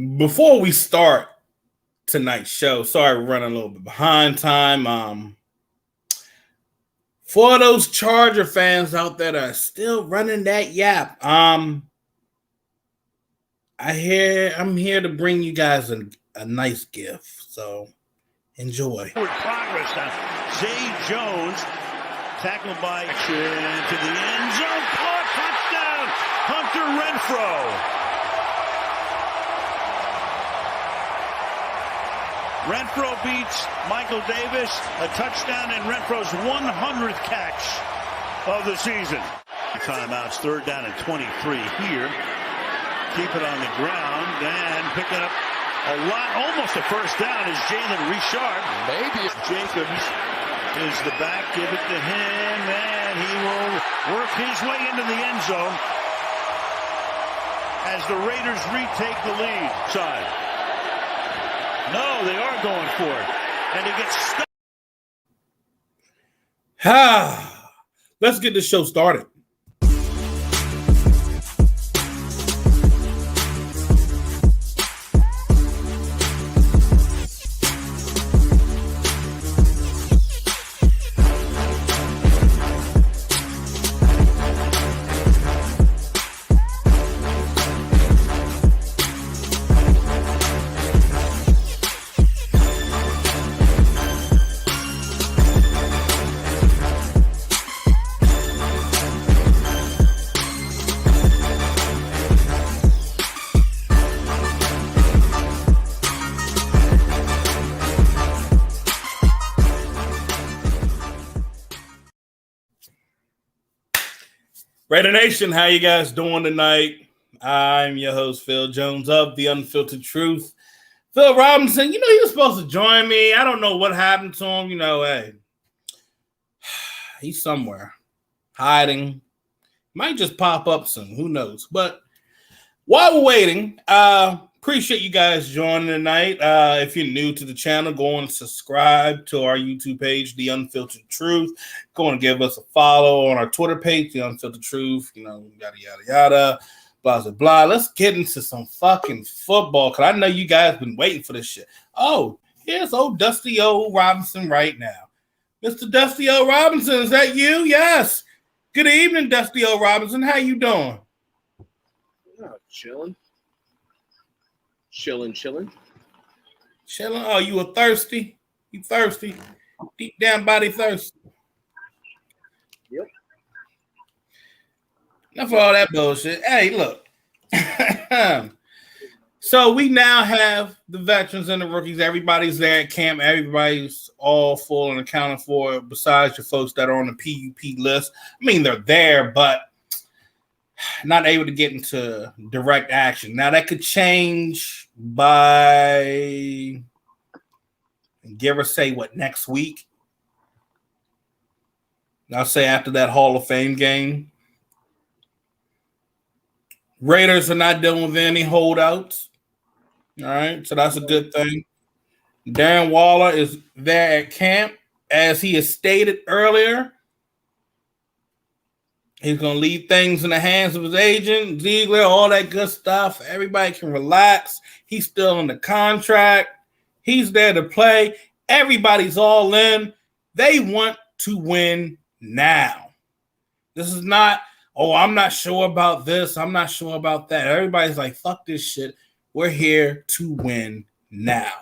Before we start tonight's show, sorry we're running a little bit behind time. For those Charger fans out there that are still running that yap, I'm here to bring you guys a nice gift. So enjoy. Progress now. Zay Jones tackled by to the end zone. Caught touchdown. Punter Renfro. Renfro beats Michael Davis. A touchdown in Renfro's 100th catch of the season. Timeouts. 3rd down and 23 here. Keep it on the ground and picking up a lot, almost a first down is Jalen Richard. Maybe Jacobs is the back. Give it to him, and he will work his way into the end zone as the Raiders retake the lead side. No, they are going for it, and he gets stuck. Let's get this show started. Raider Nation, how you guys doing tonight? I'm your host, Phil Jones of The Unfiltered Truth. Phil Robinson, he was supposed to join me. I don't know what happened to him. Hey, he's somewhere hiding. Might just pop up soon. Who knows? But while we're waiting, appreciate you guys joining tonight. If you're new to the channel, go and subscribe to our YouTube page, The Unfiltered Truth. Go and give us a follow on our Twitter page, The Unfiltered Truth. Yada, yada, yada, blah, blah, blah. Let's get into some fucking football, because I know you guys been waiting for this shit. Oh, here's old Dusty O. Robinson right now. Mr. Dusty O. Robinson, is that you? Yes. Good evening, Dusty O. Robinson. How you doing? Oh, chilling. Chilling. Oh, you were thirsty? You thirsty? Deep down body thirsty. Yep. Enough of all that bullshit. Hey, look. So we now have the veterans and the rookies. Everybody's there at camp. Everybody's all full and accounted for, besides your folks that are on the PUP list. I mean, they're there, but not able to get into direct action. Now, that could change by, give or say, next week? I'll say after that Hall of Fame game. Raiders are not dealing with any holdouts. All right, so that's a good thing. Darren Waller is there at camp. As he has stated earlier, he's going to leave things in the hands of his agent, Ziegler, all that good stuff. Everybody can relax. He's still in the contract. He's there to play. Everybody's all in. They want to win now. This is not, I'm not sure about this. I'm not sure about that. Everybody's like, fuck this shit. We're here to win now.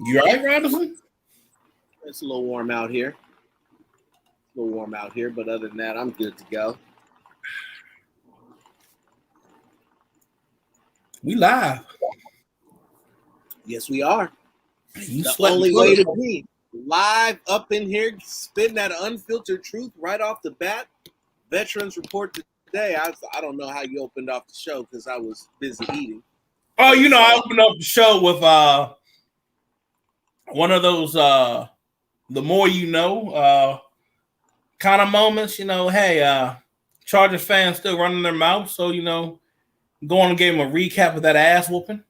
You all right, Robinson? It's a little warm out here. But other than that, I'm good to go. We live. Yes, we are. You the only way to be live up in here, spitting that unfiltered truth right off the bat. Veterans report today. I don't know how you opened off the show because I was busy eating. Oh, I opened up the show with one of those the more you know kind of moments. Hey, Chargers fans still running their mouth, so going to give them a recap of that ass whooping.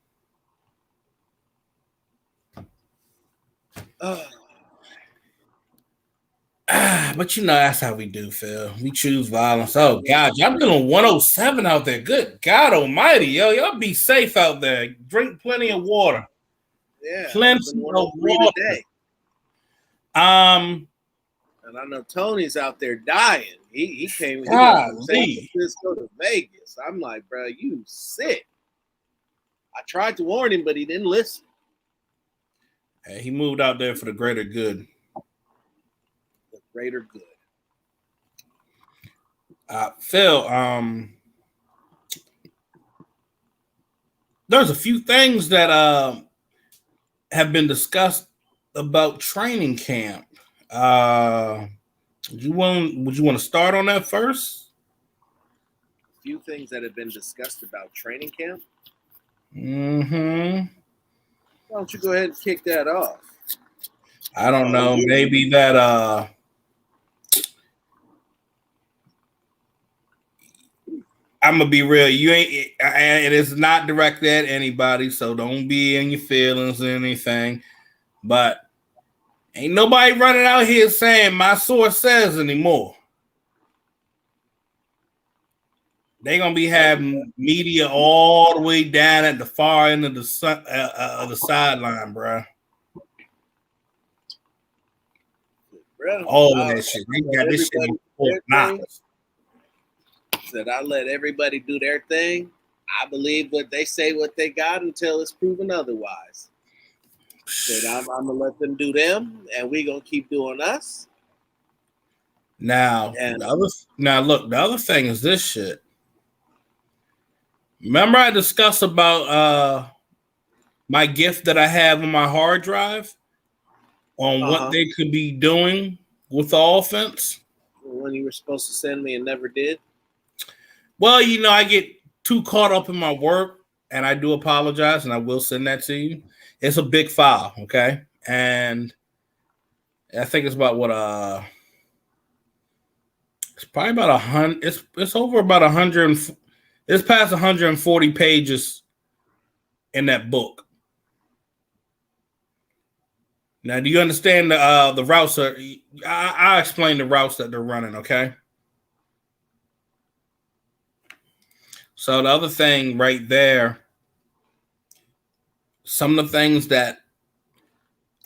But that's how we do, Phil. We choose violence. Oh God, y'all doing 107 out there. Good God Almighty, yo, y'all be safe out there. Drink plenty of water. Yeah, Plenty it's been of 103 water. today. Um, And I know Tony's out there dying. He came. He went from San golly. Francisco to Vegas. I'm like, bro, you sick. I tried to warn him, but he didn't listen. Hey, he moved out there for the greater good. The greater good. Phil, there's a few things that have been discussed about training camp. Would you want to start on that first? A few things that have been discussed about training camp. Mm-hmm. Why don't you go ahead and kick that off? I don't know. Maybe that I'm gonna be real. You ain't, and it's not directed at anybody, so don't be in your feelings or anything. But ain't nobody running out here saying my source says anymore. They gonna be having media all the way down at the far end of the sideline, bro. All of that shit. They got this shit on Fort Knox. Said I let everybody do their thing. I believe what they say, what they got, until it's proven otherwise. Said I'm gonna let them do them, and we gonna keep doing us. Now, look, the other thing is this shit. Remember I discussed about my gift that I have on my hard drive on what they could be doing with the offense? When you were supposed to send me and never did? Well, I get too caught up in my work, and I do apologize, and I will send that to you. It's a big file, okay? And I think it's about it's probably about 100. It's over about 100. It's past 140 pages in that book. Now, do you understand the routes? I'll explain the routes that they're running, okay? So the other thing right there, some of the things that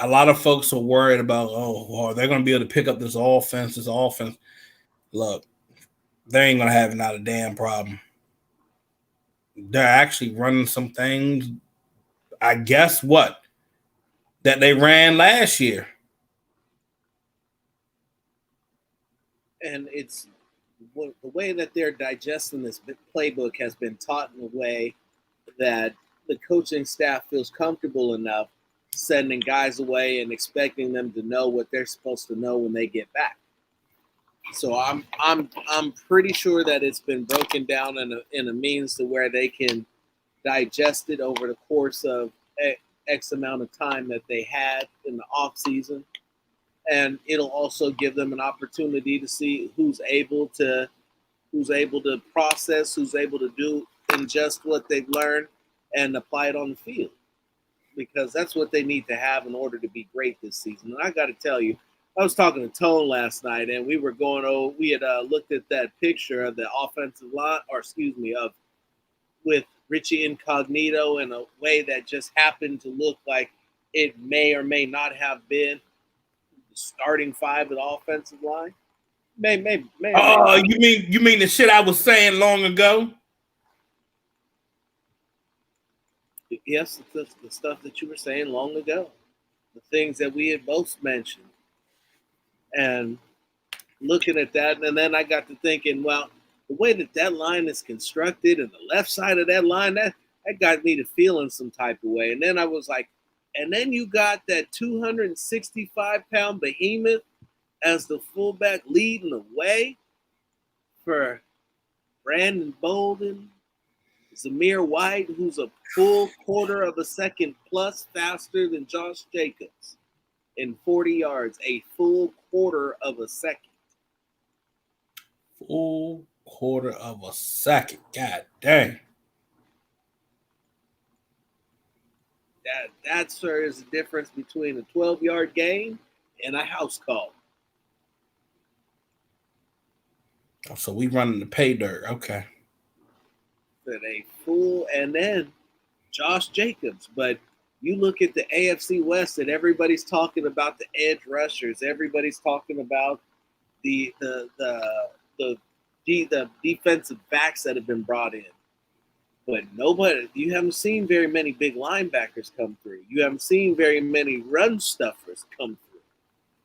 a lot of folks are worried about, are they going to be able to pick up this offense? Look, they ain't going to have not a damn problem. They're actually running some things, I guess that they ran last year. And it's the way that they're digesting this playbook has been taught in a way that the coaching staff feels comfortable enough sending guys away and expecting them to know what they're supposed to know when they get back. So I'm pretty sure that it's been broken down in a means to where they can digest it over the course of X amount of time that they had in the off season. And it'll also give them an opportunity to see who's able to process, who's able to do ingest what they've learned and apply it on the field, because that's what they need to have in order to be great this season. And I got to tell you, I was talking to Tone last night, and we had looked at that picture of the offensive line, with Richie Incognito in a way that just happened to look like it may or may not have been starting five of the offensive line. Maybe. Oh, you mean the shit I was saying long ago? Yes, the stuff that you were saying long ago, the things that we had both mentioned, and looking at that, and then I got to thinking, well, the way that line is constructed, and the left side of that line, that got me to feeling some type of way. And then I was like, and then you got that 265-pound behemoth as the fullback leading the way for Brandon Bolden, Zamir White, who's a full quarter of a second plus faster than Josh Jacobs in 40 yards, a full quarter of a second. Full quarter of a second. God dang. That, sir, is the difference between a 12-yard gain and a house call. Oh, so we running the pay dirt. Okay. That a full, and then Josh Jacobs. But you look at the AFC West, and everybody's talking about the edge rushers. Everybody's talking about the defensive backs that have been brought in. But you haven't seen very many big linebackers come through. You haven't seen very many run stuffers come through.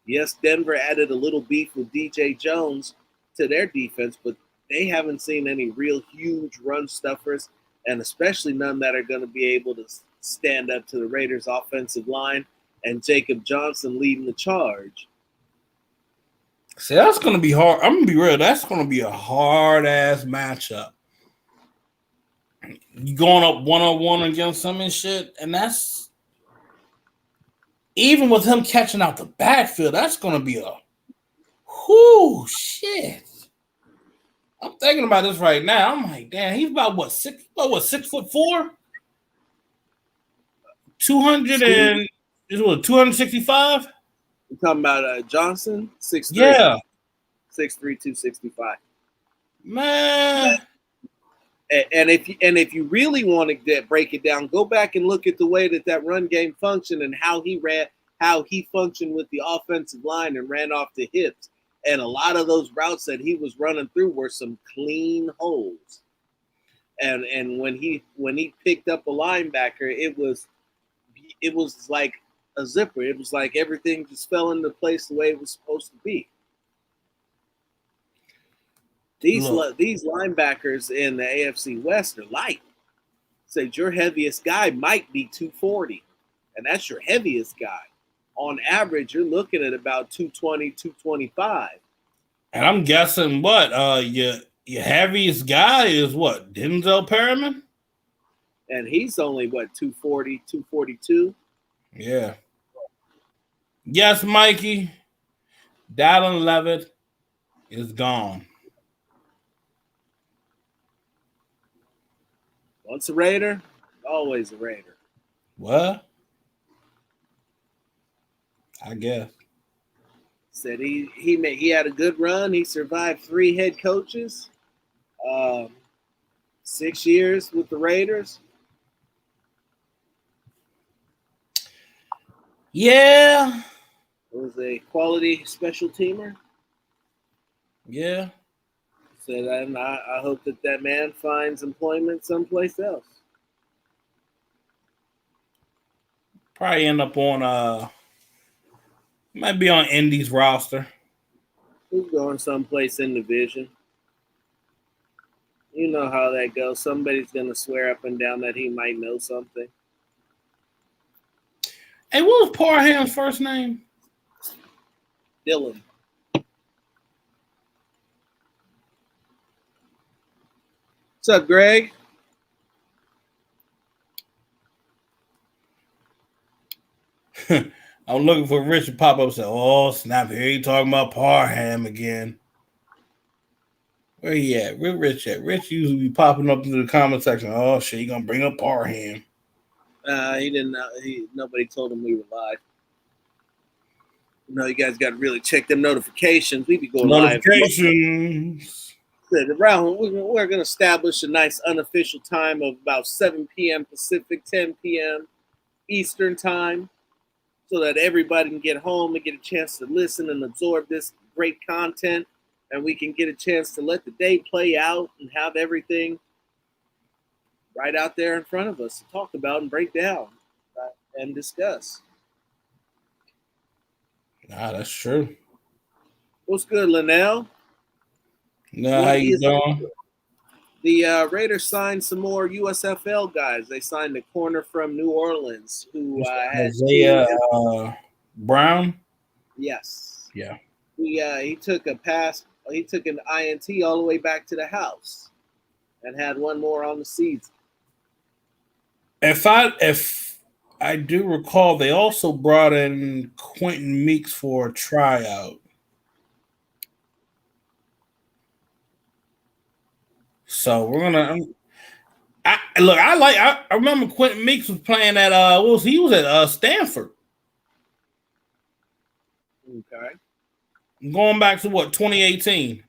Yes, Denver added a little beef with DJ Jones to their defense, but they haven't seen any real huge run stuffers, and especially none that are going to be able to stand up to the Raiders' offensive line and Jacob Johnson leading the charge. See, that's going to be hard. I'm going to be real. That's going to be a hard-ass matchup. You going up one-on-one against him and shit, and that's even with him catching out the backfield, that's going to be a whoo shit. I'm thinking about this right now. I'm like, damn, he's about 6'4"? 265? You talking about Johnson? 6'3". Yeah. 6'3", 265. Man. And if you really want to break it down, go back and look at the way that run game functioned and how he functioned with the offensive line and ran off the hips. And a lot of those routes that he was running through were some clean holes. And when he picked up a linebacker, it was like a zipper. It was like everything just fell into place the way it was supposed to be. These linebackers in the AFC West are light. Said your heaviest guy might be 240, and that's your heaviest guy. On average, you're looking at about 220, 225. And I'm guessing what? Your heaviest guy is what? Denzel Perriman? And he's only, 240, 242? Yeah. Yes, Mikey. Dallin Levitt is gone. Once a Raider, always a Raider. What? I guess. Said he had a good run. He survived 3 head coaches, 6 years with the Raiders. Yeah. Was a quality special teamer. Yeah. Said, and I hope that man finds employment someplace else. Probably end up on might be on Indy's roster. He's going someplace in division. You know how that goes. Somebody's going to swear up and down that he might know something. Hey, what was Parham's first name? Dylan. What's up, Greg? I'm looking for Rich to pop up and say, oh, snap, here you talking about Parham again. Where he at? Where Rich at? Rich usually be popping up into the comment section. Oh, shit, you going to bring up Parham. He didn't. Nobody told him we were live. You guys got to really check them notifications. We be going Notifications. Around, we're going to establish a nice unofficial time of about 7 p.m. Pacific, 10 p.m. Eastern time, so that everybody can get home and get a chance to listen and absorb this great content, and we can get a chance to let the day play out and have everything right out there in front of us to talk about and break down and discuss. Nah, that's true. What's good, Linnell? Nah, how you doing? The Raiders signed some more USFL guys. They signed a corner from New Orleans who had Isaiah Brown. Yes. Yeah. He took a pass. He took an INT all the way back to the house, and had one more on the season. If I do recall, they also brought in Quentin Meeks for a tryout. So we're gonna. I remember Quentin Meeks was playing at he was at Stanford. Okay. Going back to 2018.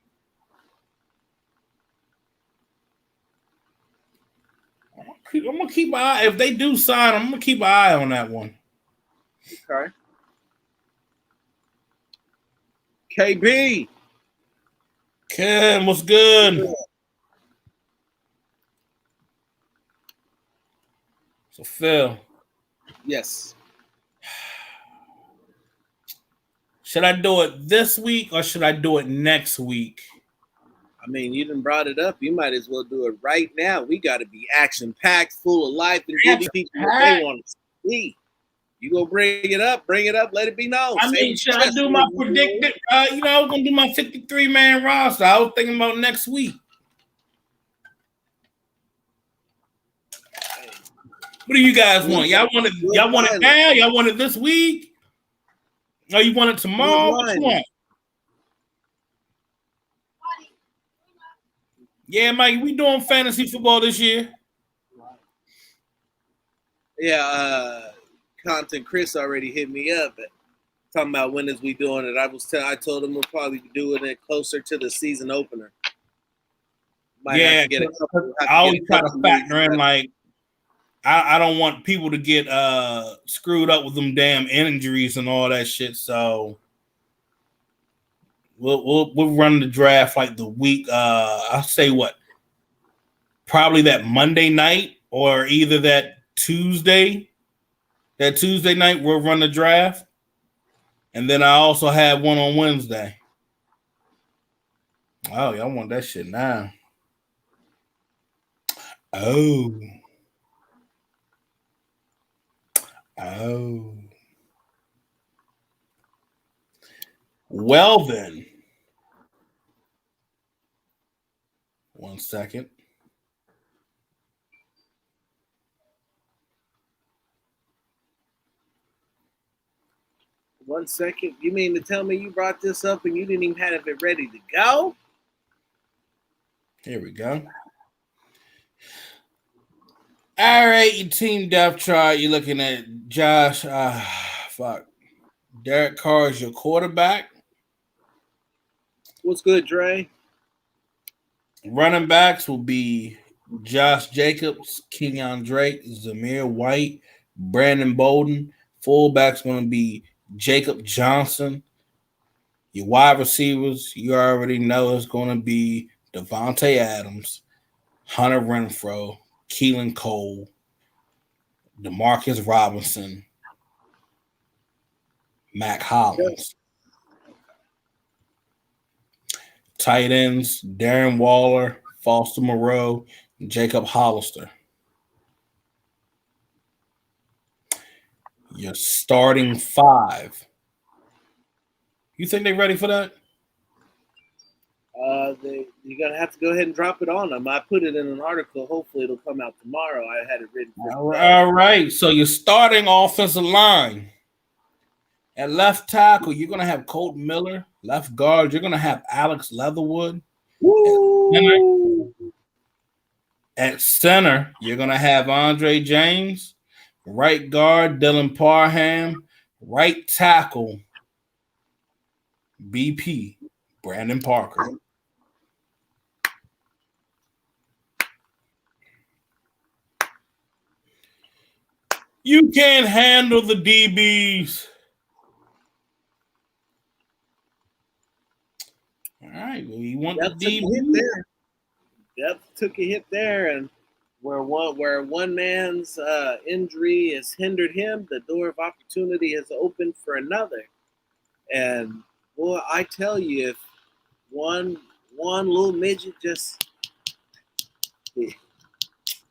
gonna keep my eye. If they do sign, I'm gonna keep an eye on that one. Okay. KB. Kim, what's good? So Phil. Yes. Should I do it this week or should I do it next week? I mean, you done brought it up. You might as well do it right now. We got to be action-packed, full of life, and giving people what they want to see. You go bring it up, let it be known. I mean, should I do my predicted? I was gonna do my 53-man roster. I was thinking about next week. What do you guys want? Y'all want it now? Y'all want it this week? Or you want it tomorrow? What you want? Yeah, Mike, we doing fantasy football this year. Yeah, Content Chris already hit me up talking about when is we doing it. I told him we'll probably be doing it closer to the season opener. I always try to factor in like I don't want people to get screwed up with them damn injuries and all that shit. So we'll run the draft like the week. I'll say what? Probably that Monday night or either that Tuesday. That Tuesday night we'll run the draft. And then I also have one on Wednesday. Oh, y'all want that shit now. Oh. Well then. 1 second. One second. You mean to tell me you brought this up and you didn't even have it ready to go? Here we go. All right, your team depth chart. You're looking at Josh. Derek Carr is your quarterback. What's good, Dre? Running backs will be Josh Jacobs, Kenyon Drake, Zamir White, Brandon Bolden. Fullback's going to be Jacob Johnson. Your wide receivers, you already know it's going to be Devontae Adams, Hunter Renfrow, Keelan Cole, Demarcus Robinson, Mac Hollins. Tight ends, Darren Waller, Foster Moreau, Jacob Hollister. Your starting five. You think they're ready for that? You're going to have to go ahead and drop it on them. I put it in an article. Hopefully it'll come out tomorrow. I had it written. All right. So your starting offensive line. At left tackle, you're going to have Colt Miller. Left guard, you're going to have Alex Leatherwood. At center, you're going to have Andre James. Right guard, Dylan Parham. Right tackle, BP, Brandon Parker. You can't handle the DBs. All right, well, you want Depth the DB? Depth took a hit there, and where one man's injury has hindered him, the door of opportunity has opened for another. And boy, I tell you, if one little midget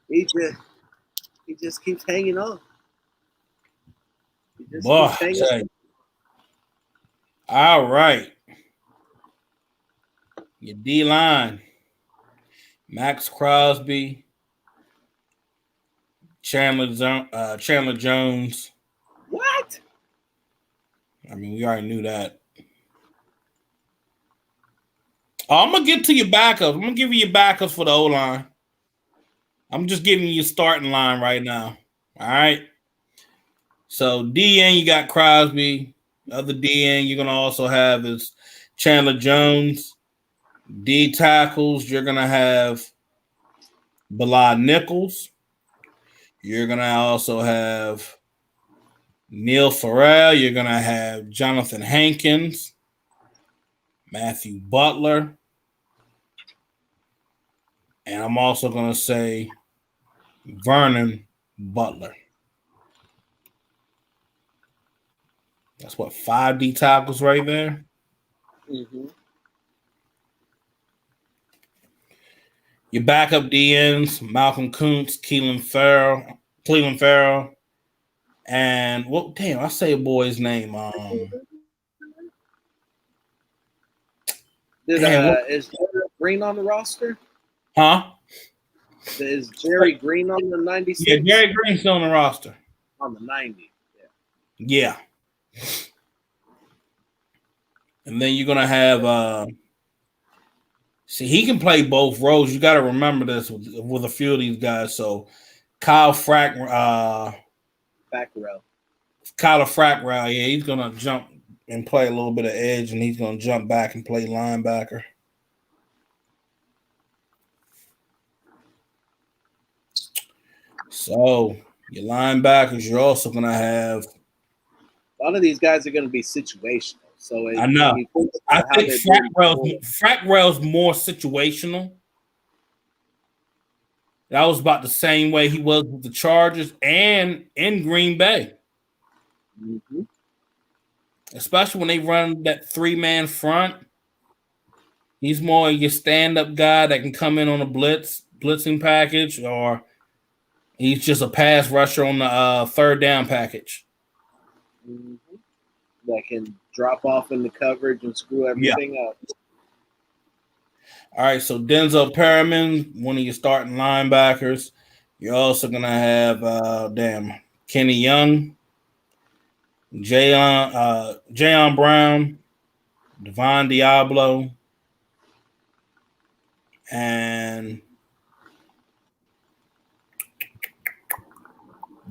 he just keeps hanging on. He just keeps hanging on. All right. Your D-line. Max Crosby. Chandler Jones. What? I mean, we already knew that. I'm going to get to your backups. I'm going to give you your backups for the O-line. I'm just giving you your starting line right now. All right? So, DN, you got Crosby. The other DN you're going to also have is Chandler Jones. D tackles, you're going to have Bilal Nichols. You're going to also have Neil Farrell. You're going to have Jonathan Hankins, Matthew Butler. And I'm also going to say Vernon Butler. That's what, 5 D tackles right there? Mm-hmm. Your backup DNs, Malcolm Kuntz, Cleveland Farrell, and what? Damn, I say a boy's name. Is Jerry Green on the roster? Huh? Is Jerry Green on the 96? Yeah, Jerry Green's still on the roster. On the 90. Yeah. And then you're gonna have see, he can play both roles. You got to remember this with a few of these guys. So Kyle Frackrell, yeah, he's gonna jump and play a little bit of edge, and he's gonna jump back and play linebacker. So your linebackers, you're also gonna have. A lot of these guys are going to be situational. So I know. I think Frackrell's more situational. That was about the same way he was with the Chargers and in Green Bay. Mm-hmm. Especially when they run that 3-man front. He's more your stand-up guy that can come in on a blitzing package, or he's just a pass rusher on the third down package. Mm-hmm. That can drop off in the coverage and screw everything up. All right, so Denzel Perriman, one of your starting linebackers. You're also going to have, Kenny Young, Jayon Brown, Devon Diablo, and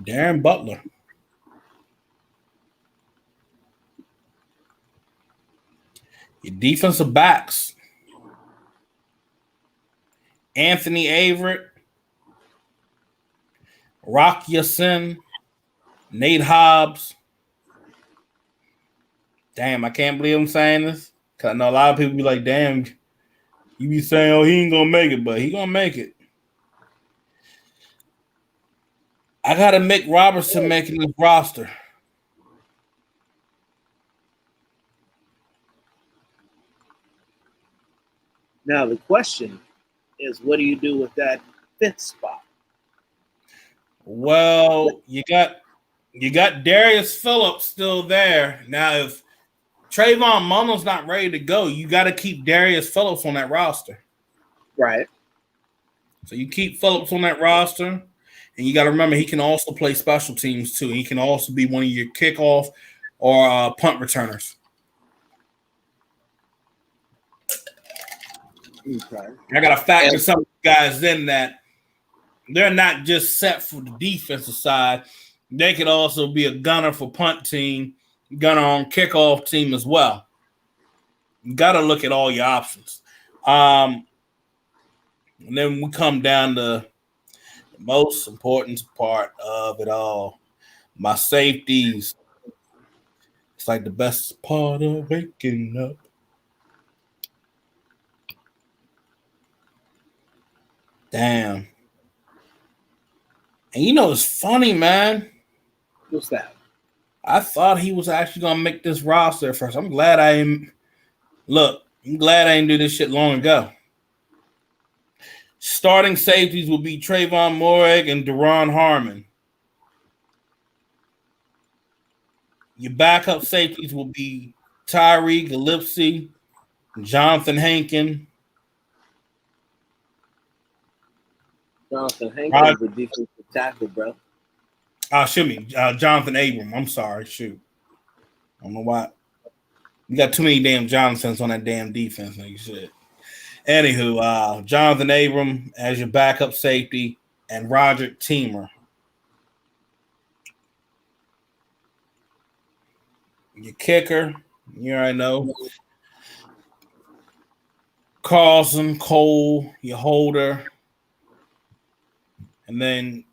Darren Butler. Your defensive backs, Anthony Averett, Rock Ya-Sin, Nate Hobbs. Damn, I can't believe I'm saying this. Because I know a lot of people be like, damn, you be saying, oh, he ain't going to make it, but he going to make it. I got a Mick Robertson making this roster. Now, the question is, what do you do with that 5th spot? Well, you got Darius Phillips still there. Now, if Trayvon Mullen's not ready to go, you got to keep Darius Phillips on that roster. Right. So you keep Phillips on that roster, and you got to remember he can also play special teams too. He can also be one of your kickoff or punt returners. Okay. I got to factor some guys in that they're not just set for the defensive side. They could also be a gunner for punt team, gunner on kickoff team as well. You got to look at all your options. And then we come down to the most important part of it all, my safeties. It's like the best part of waking up. Damn. And you know, it's funny, man. What's that? I thought he was actually going to make this roster first. I'm glad I didn't do this shit long ago. Starting safeties will be Trayvon Moehrig and Deron Harmon. Your backup safeties will be Tyree Gillespie, Jonathan Hankins. Jonathan Hankins, the defensive tackle, bro. Jonathan Abram. I'm sorry. Shoot. I don't know why. You got too many damn Jonathans on that damn defense. Like shit. Anywho, Jonathan Abram as your backup safety and Roger Teamer. Your kicker, you already know. Carlson, Cole, your holder. And then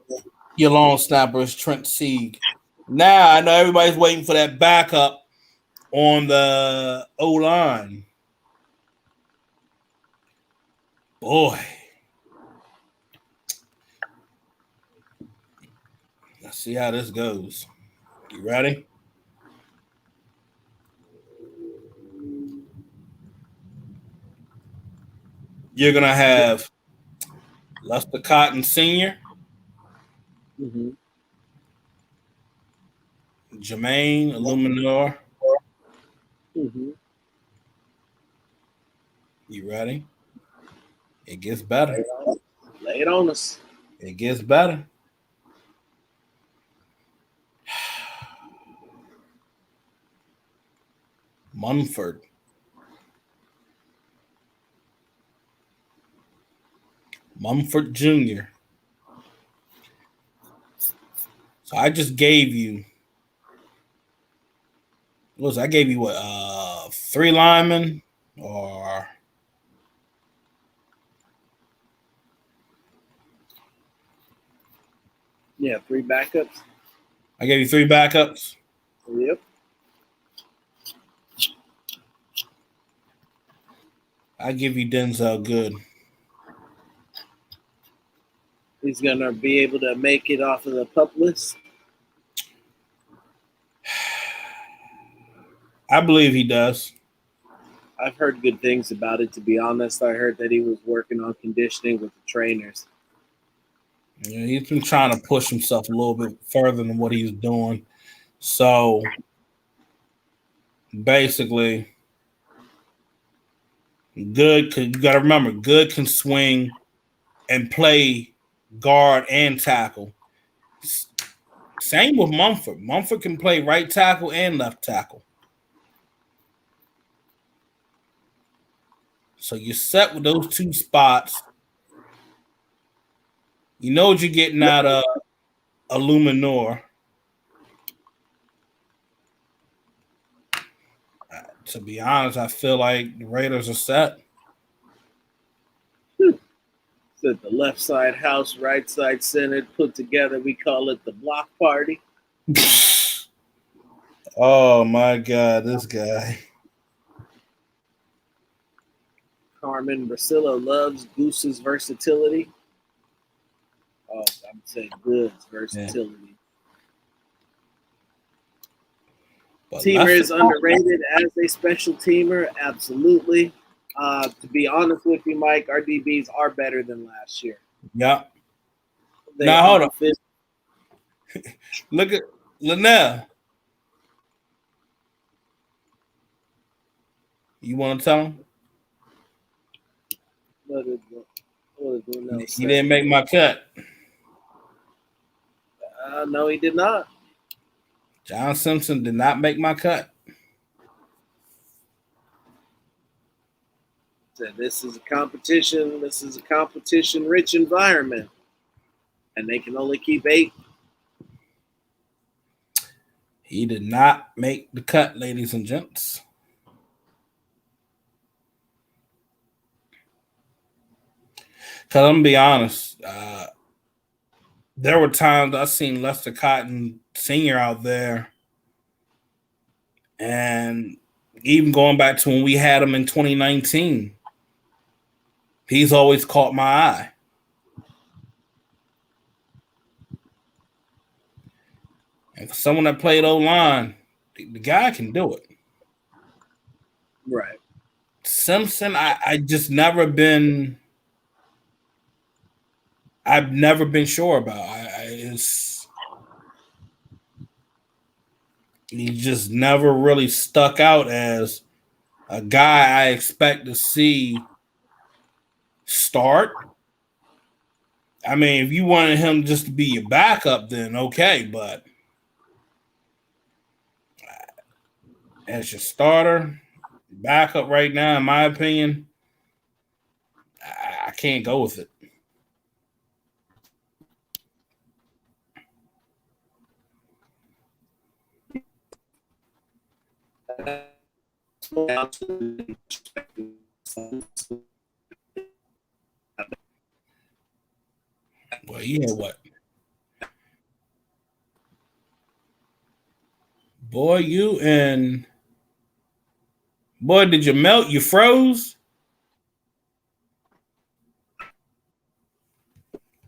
Your long snapper is Trent Sieg. Now I know everybody's waiting for that backup on the O-line. Boy. Let's see how this goes. You ready? You're going to have Lester Cotton Sr., Jermaine Illuminor. You ready? It gets better. Lay it on us. It gets better. Munford. Mumford Jr. So I just gave you. I gave you what? 3 linemen or. Yeah, 3 backups. I gave you 3 backups. Yep. I give you Denzel Good. He's gonna be able to make it off of the PUP list. I believe he does. I've heard good things about it, to be honest. I heard that he was working on conditioning with the trainers. Yeah, he's been trying to push himself a little bit further than what he's doing. So basically, Good you got to remember, Good can swing and play guard and tackle. Same with Mumford. Mumford can play right tackle and left tackle. So you're set with those 2 spots. You know what you're getting out of Illuminor. To be honest, I feel like the Raiders are set. So the left side house, right side center, put together. We call it the block party. Oh my God, this guy. Carmen Brasillo loves Goose's versatility. Oh, I'm saying Good's versatility. Yeah. Teamer is underrated as a special teamer. Absolutely. To be honest with you, Mike, our DBs are better than last year. Yeah. Now, hold on. Look at Linnell. You want to tell him? What did Linnell say? He didn't make my cut. No, he did not. John Simpson did not make my cut. Said this is a competition. This is a competition-rich environment, and they can only keep 8. He did not make the cut, ladies and gents. Because I'm going to be honest, there were times I seen Lester Cotton Sr. out there, and even going back to when we had him in 2019, he's always caught my eye. And for someone that played O-line, the guy can do it. Right. Simpson, I've never been sure about. He just never really stuck out as a guy I expect to see start. I mean, if you wanted him just to be your backup, then okay, but as your starter, backup right now, in my opinion, I can't go with it. Well, you know what? Boy, did you melt? You froze?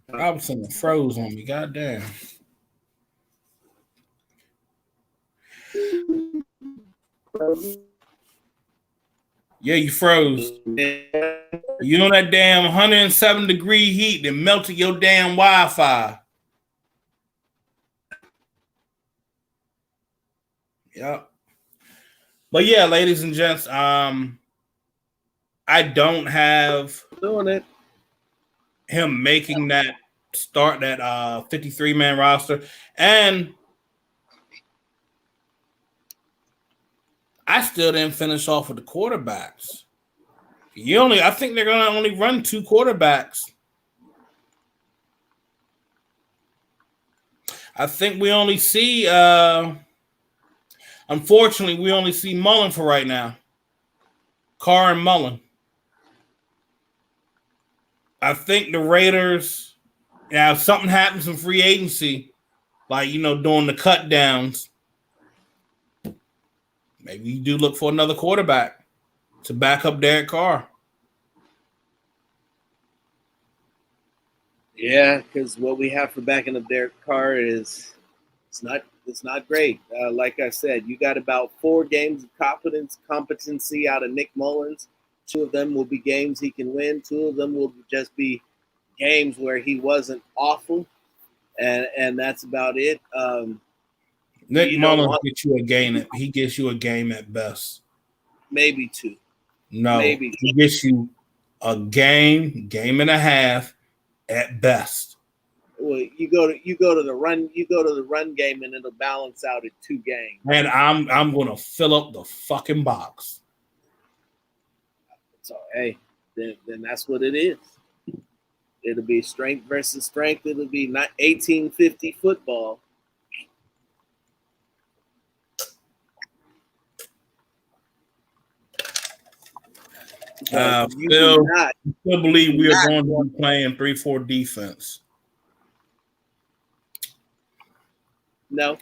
Robinson froze on me. Goddamn. Yeah, you froze. You on that damn 107-degree heat that melted your damn Wi-Fi. Yep. But yeah, ladies and gents, I don't have Doing it. him making that 53-man roster. And I still didn't finish off with the quarterbacks. I think they're gonna only run 2 quarterbacks. I think we only see unfortunately we only see Mullen for right now. Carr and Mullen. I think the Raiders, if something happens in free agency, like doing the cut downs, maybe you do look for another quarterback to back up Derek Carr. Yeah, because what we have for backing up Derek Carr is it's not great. Like I said, you got about 4 games of competency out of Nick Mullins. 2 of them will be games he can win. 2 of them will just be games where he wasn't awful, and that's about it. Nick Mullins gets you a game. He gets you a game at best. Maybe 2. No, maybe he gets you a game and a half at best. Well, you go to the run game, and it'll balance out at 2 games. And I'm gonna fill up the fucking box. So hey, then that's what it is. It'll be strength versus strength. It'll be not 1850 football. Still believe we are going to be playing 3-4 defense. No.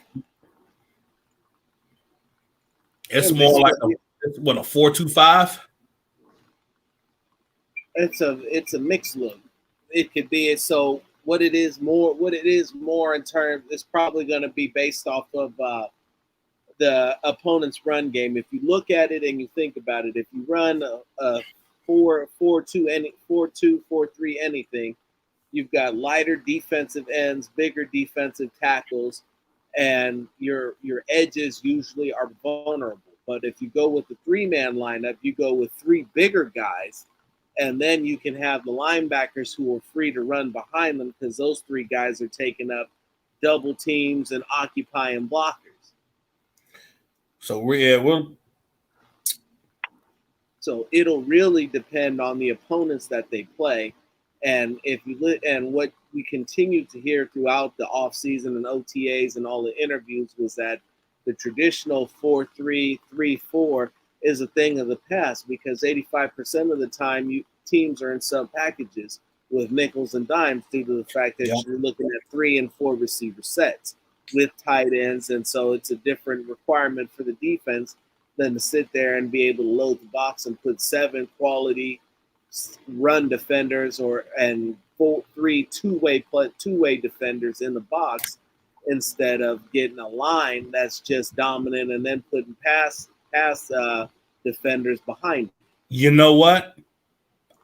It's more like a 4-2-5? It's a mixed look. It could be so what it is more in terms, it's probably going to be based off of the opponent's run game. If you look at it and you think about it, if you run a 4-2, 4-3 anything, you've got lighter defensive ends, bigger defensive tackles, and your edges usually are vulnerable. But if you go with the 3-man lineup, you go with 3 bigger guys, and then you can have the linebackers who are free to run behind them because those 3 guys are taking up double teams and occupying blockers. So So it'll really depend on the opponents that they play, and and what we continue to hear throughout the offseason and OTAs and all the interviews was that the traditional 4-3-3-4 is a thing of the past because 85% of the time teams are in sub packages with nickels and dimes due to the fact that you're looking at 3 and 4 receiver sets with tight ends, and so it's a different requirement for the defense than to sit there and be able to load the box and put 7 quality run defenders and 3 two-way defenders in the box instead of getting a line that's just dominant and then putting pass defenders behind. You know what?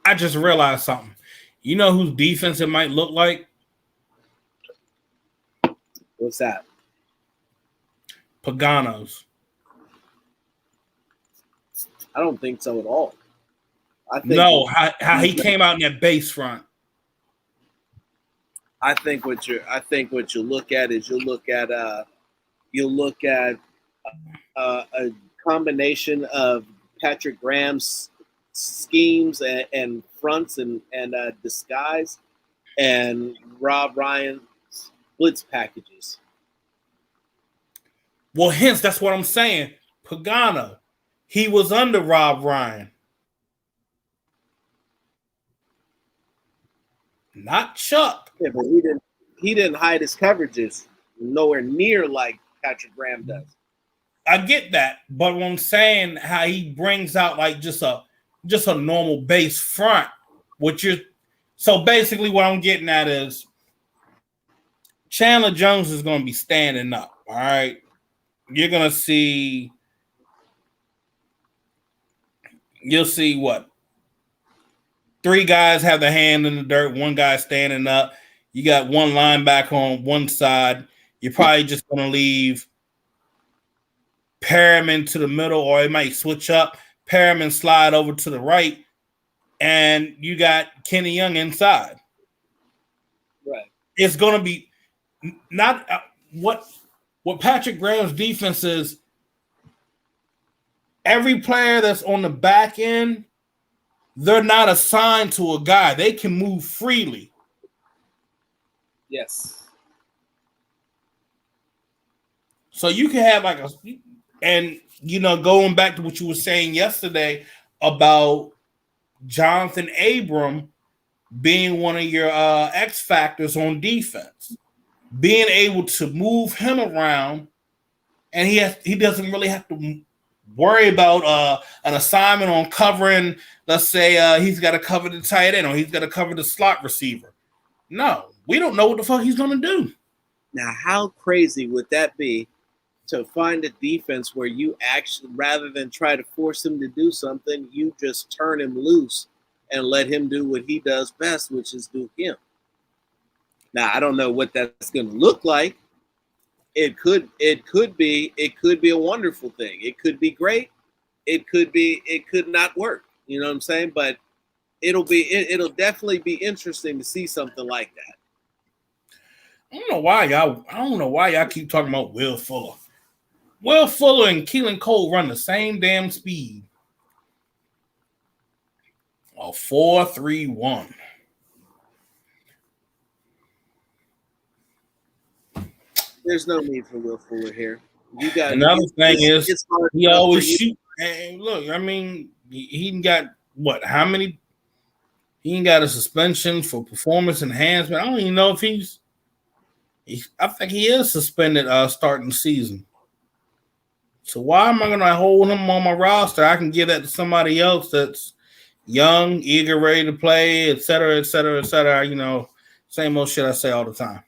I just realized something. You know whose defense it might look like? What's that? Pagano's. I don't think so at all. I think how he came out in that base front. I think what you'll look at is you'll look at a combination of Patrick Graham's schemes and fronts and disguise and Rob Ryan's blitz packages. Well, hence that's what I'm saying. Pagano, he was under Rob Ryan, not Chuck. Yeah, but he didn't hide his coverages nowhere near like Patrick Graham does. I get that, but when I'm saying how he brings out like just a normal base front, so basically what I'm getting at is Chandler Jones is going to be standing up. All right, you're going to see. You'll see what 3 guys have their hand in the dirt, 1 guy standing up. You got 1 linebacker on one side. You're probably just going to leave Perriman to the middle, or it might switch up. Perriman slide over to the right, and you got Kenny Young inside. Right. It's going to be not what Patrick Graham's defense is. Every player that's on the back end, they're not assigned to a guy. They can move freely. Yes. So you can have going back to what you were saying yesterday about Jonathan Abram being one of your X factors on defense, being able to move him around, and he doesn't really have to worry about an assignment on covering. Let's say he's got to cover the tight end or he's got to cover the slot receiver. No, we don't know what the fuck he's going to do. Now, how crazy would that be to find a defense where you actually, rather than try to force him to do something, you just turn him loose and let him do what he does best, which is do him. Now, I don't know what that's going to look like. It could be a wonderful thing. It could be great. It could not work. You know what I'm saying? But it'll definitely be interesting to see something like that. I don't know why y'all keep talking about Will Fuller. Will Fuller and Keelan Cole run the same damn speed. 4.31. There's no need for Will Fuller here. You got another thing is he always shoot. And look, I mean, he got what? How many? He ain't got a suspension for performance enhancement. I don't even know if I think he is suspended starting the season. So why am I going to hold him on my roster? I can give that to somebody else that's young, eager, ready to play, et cetera, et cetera, et cetera. You know, same old shit I say all the time.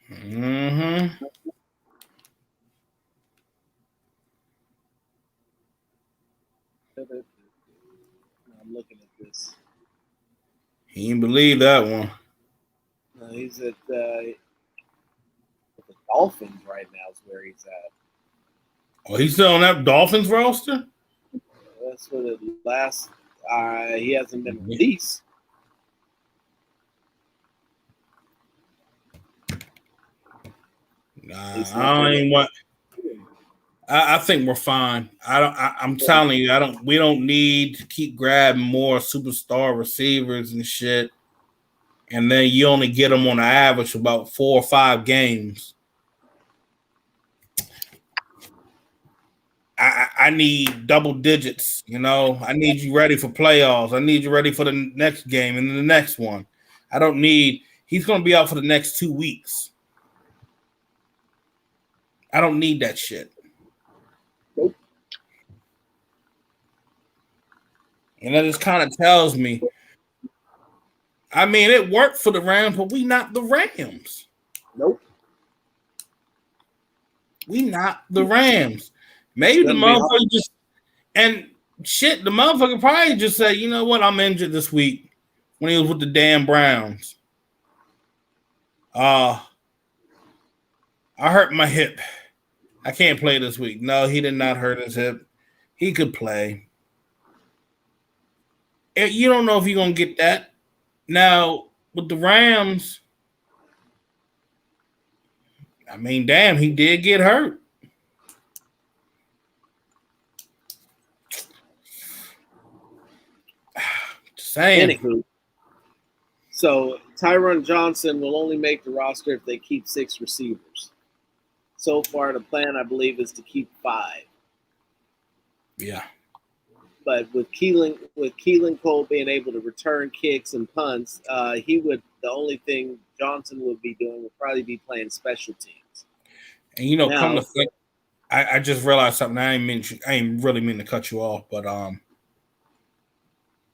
Mm-hmm. I'm looking at this. He didn't believe that one. No, he's at the Dolphins right now is where he's at. Oh, he's still on that Dolphins roster? That's for the last he hasn't been released. I think we're fine. I'm telling you, we don't need to keep grabbing more superstar receivers and shit. And then you only get them on the average about 4 or 5 games. I need double digits, you know. I need you ready for playoffs. I need you ready for the next game and then the next one. He's going to be out for the next 2 weeks. I don't need that shit. Nope. And that just kind of tells me, I mean, it worked for the Rams, but we not the Rams. Nope. We not the Rams. Maybe the motherfucker the motherfucker probably just said, you know what, I'm injured this week when he was with the damn Browns. I hurt my hip. I can't play this week. No, he did not hurt his hip. He could play. You don't know if you're going to get that. Now, with the Rams, I mean, damn, he did get hurt. Just saying. Anywho, so Tyron Johnson will only make the roster if they keep 6 receivers. So far, the plan, I believe, is to keep 5. Yeah. But with Keelan Cole being able to return kicks and punts, the only thing Johnson would be doing would probably be playing special teams. And come to think, I just realized something. I ain't really mean to cut you off, but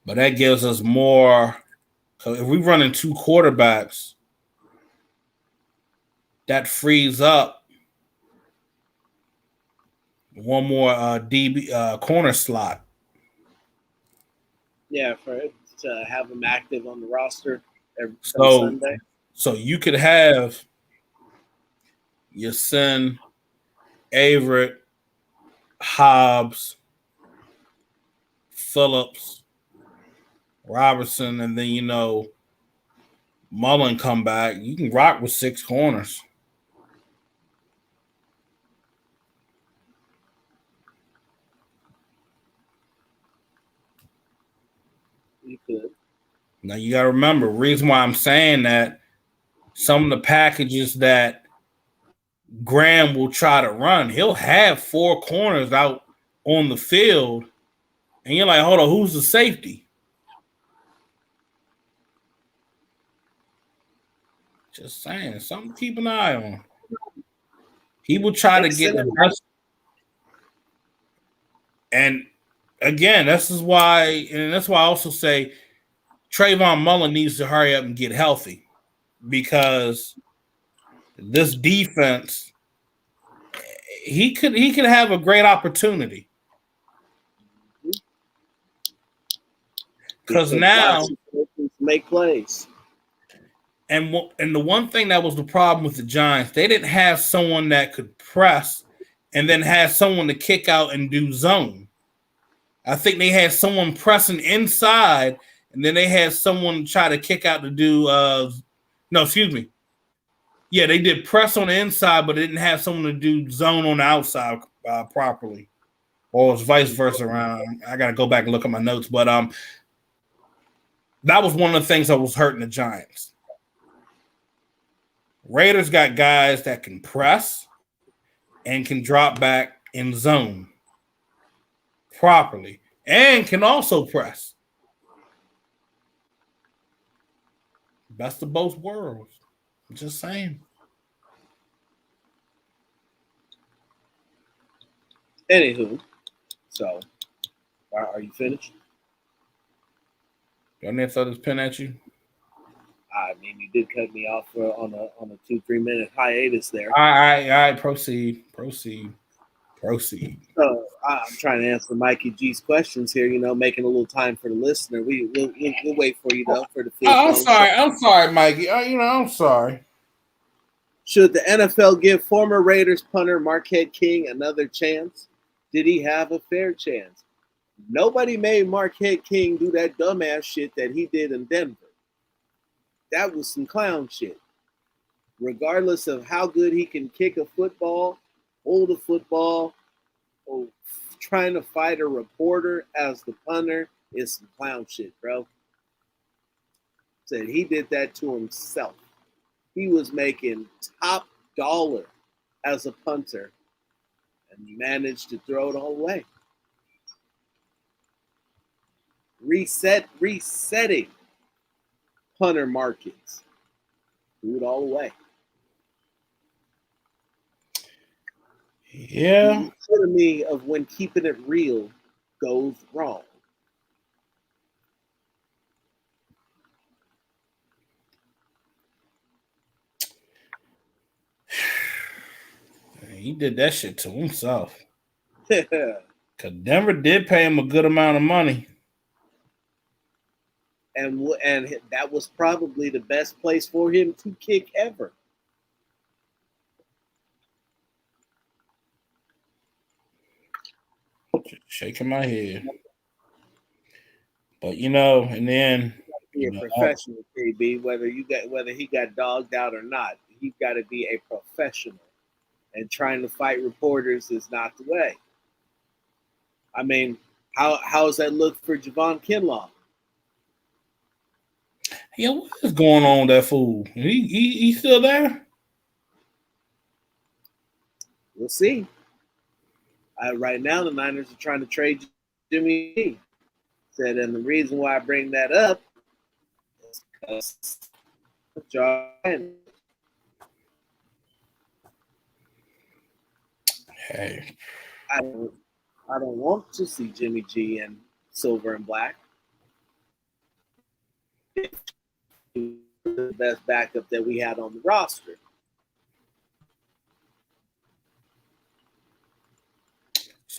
that gives us more. So if we run in 2 quarterbacks, that frees up one more DB corner slot. Yeah, to have them active on the roster every Sunday. So you could have your son, Averett, Hobbs, Phillips, Robertson, and then Mullen come back. You can rock with 6 corners. You could. Now you got to remember, the reason why I'm saying that, some of the packages that Graham will try to run, he'll have 4 corners out on the field, and you're like, hold on, who's the safety? Just saying, something to keep an eye on. He will try to get the best. And again, that's why I also say Trayvon Mullen needs to hurry up and get healthy, because this defense, he could have a great opportunity. Because now make plays. And the one thing that was the problem with the Giants, they didn't have someone that could press and then have someone to kick out and do zone. I think they had someone pressing inside, and then they had someone try to kick out to do no, excuse me. Yeah, they did press on the inside, but they didn't have someone to do zone on the outside properly. Or it's vice versa around. I got to go back and look at my notes. But that was one of the things that was hurting the Giants. Raiders got guys that can press and can drop back in zone properly and can also press. Best of both worlds. I'm just saying. Anywho, so are you finished? Do I need to throw this pen at you? I mean, you did cut me off on a 2-3 minute hiatus there. All right. Proceed. So I'm trying to answer Mikey G's questions here. Making a little time for the listener. We'll wait for you though for the. I'm sorry, Mikey. I'm sorry. Should the NFL give former Raiders punter Marquette King another chance? Did he have a fair chance? Nobody made Marquette King do that dumbass shit that he did in Denver. That was some clown shit. Regardless of how good he can kick a football, hold a football, or trying to fight a reporter as the punter is some clown shit, bro. Said he did that to himself. He was making top dollar as a punter and managed to throw it all away. Resetting punter markets. Threw it all away. Yeah. The epitome of when keeping it real goes wrong. He did that shit to himself. Because Denver did pay him a good amount of money. And that was probably the best place for him to kick ever. Just shaking my head. But and then be a professional, KB. Whether he got dogged out or not, he's got to be a professional. And trying to fight reporters is not the way. I mean, how does that look for Javon Kinlaw? Yeah, what is going on with that fool? He still there? We'll see. Right now, the Niners are trying to trade Jimmy G said, and the reason why I bring that up is because Hey, I don't want to see Jimmy G in silver and black. The best backup that we had on the roster.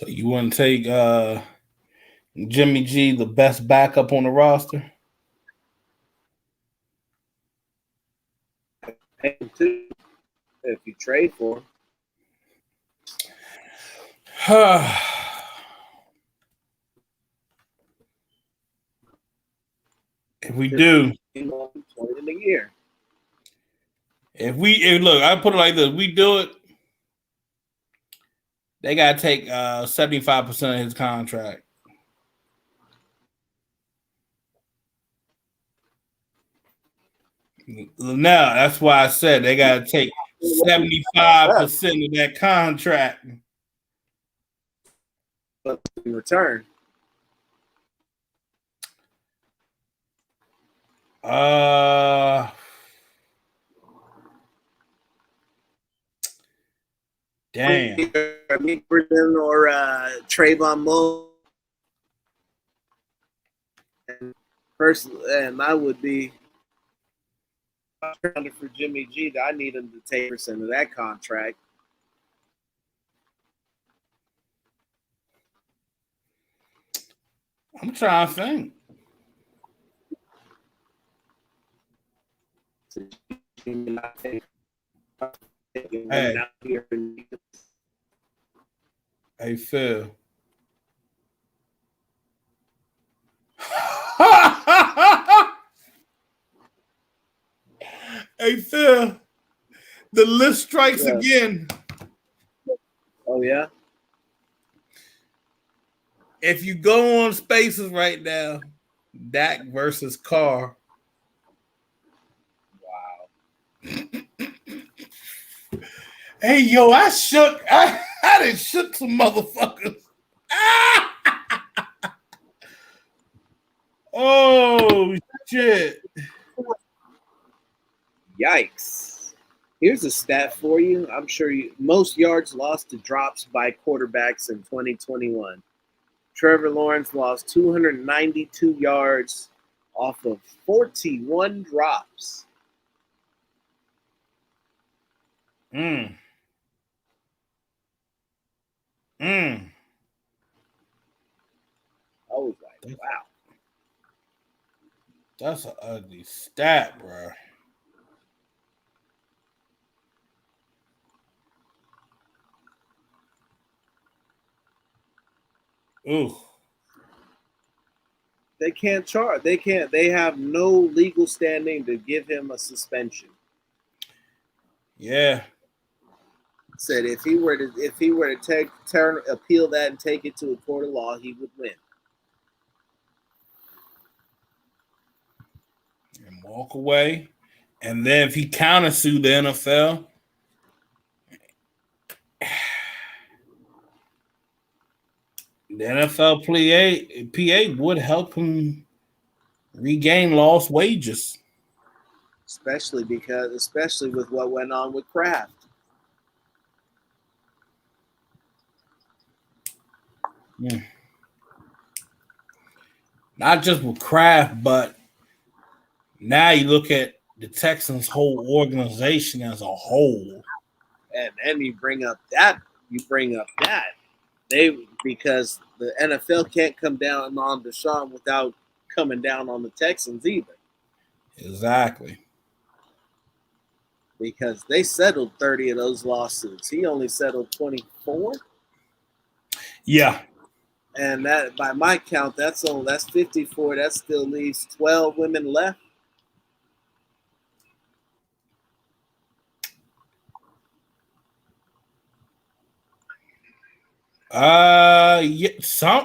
so you wouldn't take Jimmy G, the best backup on the roster? If you trade for him. If we do, $20 a year. if look, I put it like this: we do it, they gotta take 75% of his contract. Now that's why I said they gotta take 75% of that contract. But in return, damn. Bridgen or Trayvon Moe. And I would be for Jimmy G. I need him to take % of that contract. I'm trying to think. Hey Phil. Hey Phil. The list strikes again. Oh yeah. If you go on Spaces right now, Dak versus Carr. Wow. Hey yo, I done shook some motherfuckers. Oh shit. Yikes. Here's a stat for you. I'm sure most yards lost to drops by quarterbacks in 2021. Trevor Lawrence lost 292 yards off of 41 drops. I was like, wow. That's an ugly stat, bro. Ooh. They can't charge. They have no legal standing to give him a suspension. Yeah. Said if he were to appeal that and take it to a court of law, he would win. And walk away. And then if he countersued the NFL, the NFL PA would help him regain lost wages. Especially with what went on with Kraft. Not just with Kraft, but now you look at the Texans' whole organization as a whole. And then you bring up that. Because the NFL can't come down on Deshaun without coming down on the Texans either. Exactly. Because they settled 30 of those lawsuits. He only settled 24. Yeah. And that, by my count, that's 54. That still leaves 12 women left. Yeah,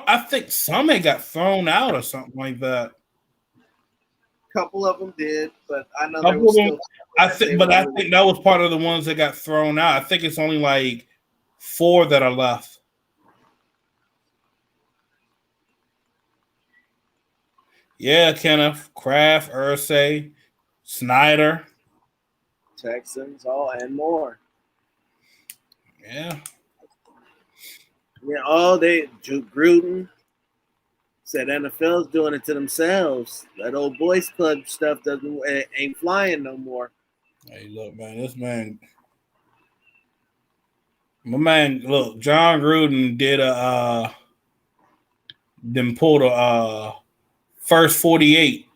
I think some had got thrown out or something like that. A couple of them did, but I know there was still. I think that was part of the ones that got thrown out. I think it's only like 4 that are left. Yeah, Kenneth, Kraft, Irsay, Snyder. Texans, all and more. Yeah. Yeah, all they Gruden said NFL's doing it to themselves. That old boys club stuff ain't flying no more. Hey, look, man, my man, look, John Gruden did pulled a first 48.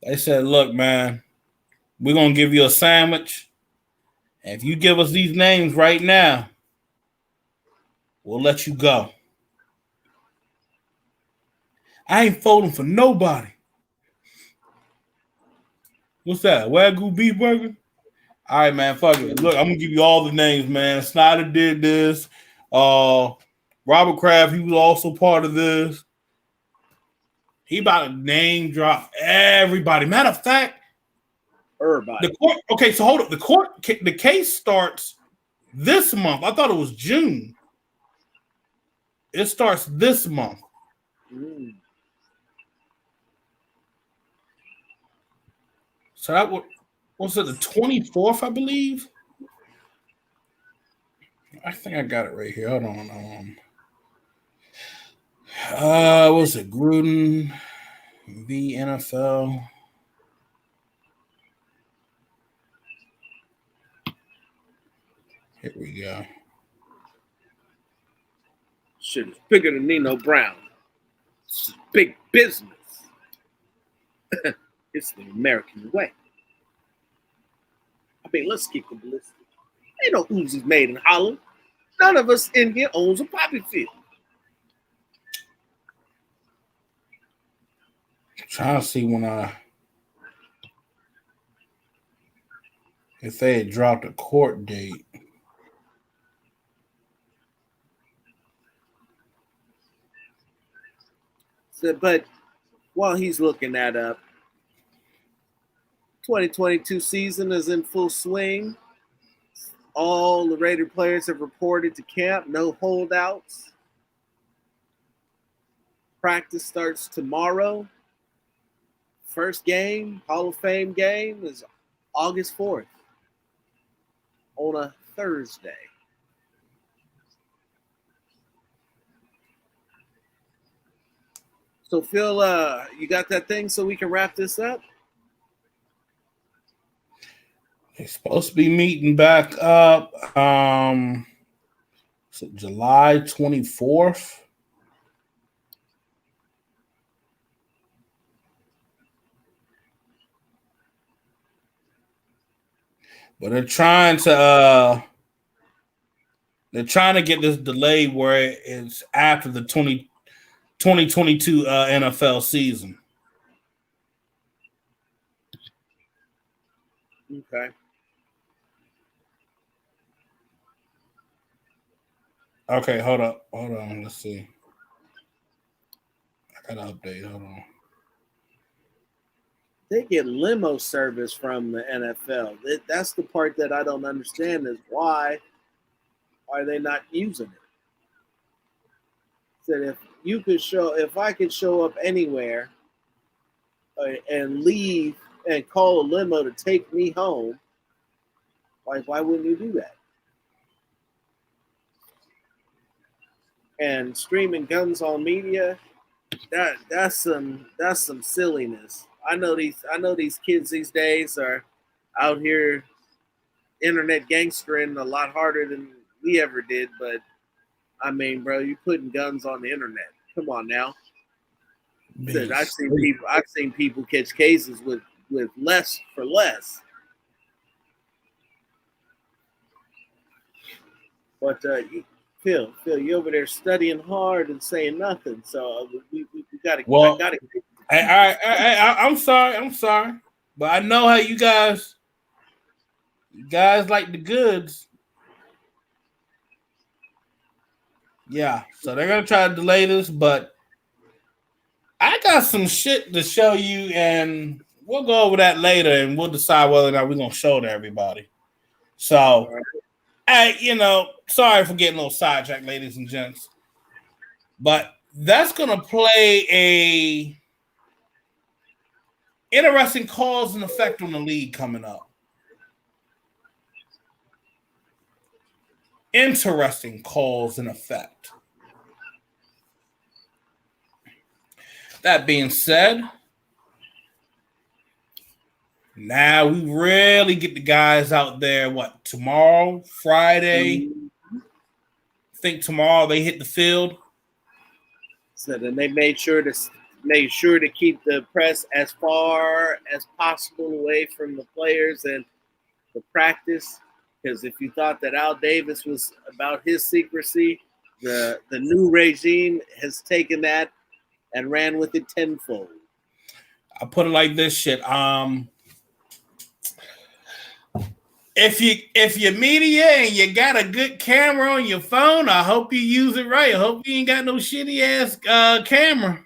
They said, look, man, we're gonna give you a sandwich. And if you give us these names right now, we'll let you go. I ain't folding for nobody. What's that? Wagyu beef burger? All right, man. Fuck it. Look, I'm gonna give you all the names, man. Snyder did this. Robert Kraft, he was also part of this. He about to name drop everybody. Matter of fact, everybody. The court. Okay, so hold up. The case starts this month. I thought it was June. It starts this month. So that was it the 24th, I believe? I think I got it right here. Hold on. Was it Gruden v. NFL? Here we go. Shit is bigger than Nino Brown. It's big business. It's the American way. I mean, let's keep the ballistic. Ain't no Uzis made in Holland. None of us in here owns a poppy field. I'm trying to see if they had dropped a court date. So, but while he's looking that up, 2022 season is in full swing. All the Raider players have reported to camp. No holdouts. Practice starts tomorrow. First game, Hall of Fame game, is August 4th on a Thursday. So, Phil, you got that thing so we can wrap this up? They're supposed to be meeting back up July 24th. But they're trying to get this delayed where it's after the 2022 NFL season. Okay. Okay, hold on. Let's see. I got an update. Hold on. They get limo service from the NFL. That's the part that I don't understand is why are they not using it? Said if I could show up anywhere and leave and call a limo to take me home, like why wouldn't you do that? And streaming guns on media, that's some silliness. I know these kids these days are out here internet gangstering a lot harder than we ever did, but I mean, bro, you putting guns on the internet. Come on now. I've seen people catch cases with less for less. But Phil, you over there studying hard and saying nothing. So we gotta. Well, I'm sorry, but I know how you guys like the goods. Yeah, so they're gonna try to delay this, but I got some shit to show you, and we'll go over that later, and we'll decide whether or not we're gonna show it to everybody. So, sorry for getting a little sidetracked, ladies and gents, but that's going to play a interesting cause and effect on the league coming up. Interesting cause and effect. That being said, now we really get the guys out there. What, tomorrow, Friday? I think tomorrow they hit the field. So then they made sure to keep the press as far as possible away from the players and the practice. Because if you thought that Al Davis was about his secrecy, the new regime has taken that and ran with it tenfold. I put it like this shit. If you're media and you got a good camera on your phone, I hope you use it right. I hope you ain't got no shitty ass camera.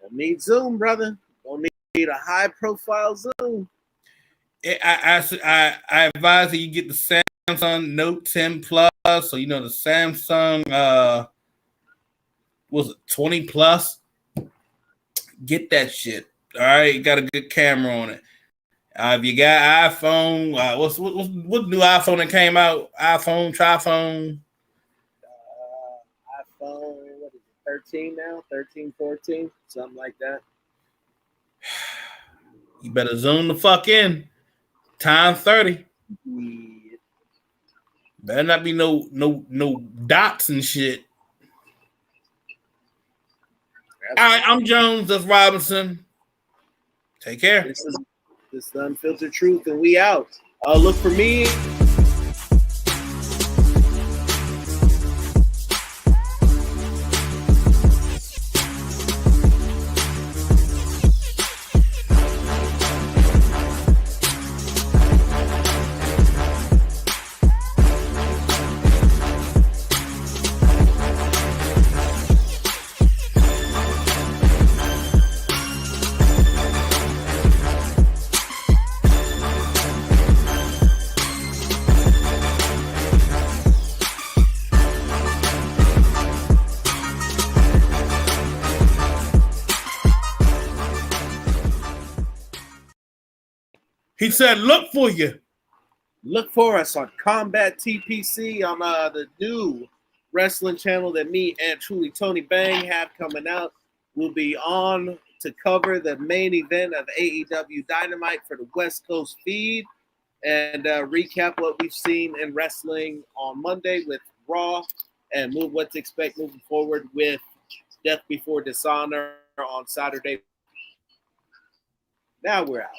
Don't need Zoom, brother. Don't need a high profile Zoom. I advise that you get the Samsung Note 10 Plus. So you know the Samsung was it 20 Plus? Get that shit. All right, you got a good camera on it. If you got iPhone, what's new iPhone that came out? iPhone, iPhone, what is it, 13 now? 13, 14, something like that. You better zoom the fuck in. Time 30. Yeah. Better not be no dots and shit. All right, I'm Jones. That's Robinson. Take care. This is the Unfiltered Truth, and we out. Look for me. He said, look for you. Look for us on Combat TPC on the new wrestling channel that me and truly Tony Bang have coming out. We'll be on to cover the main event of AEW Dynamite for the West Coast feed and recap what we've seen in wrestling on Monday with Raw and what to expect moving forward with Death Before Dishonor on Saturday. Now we're out.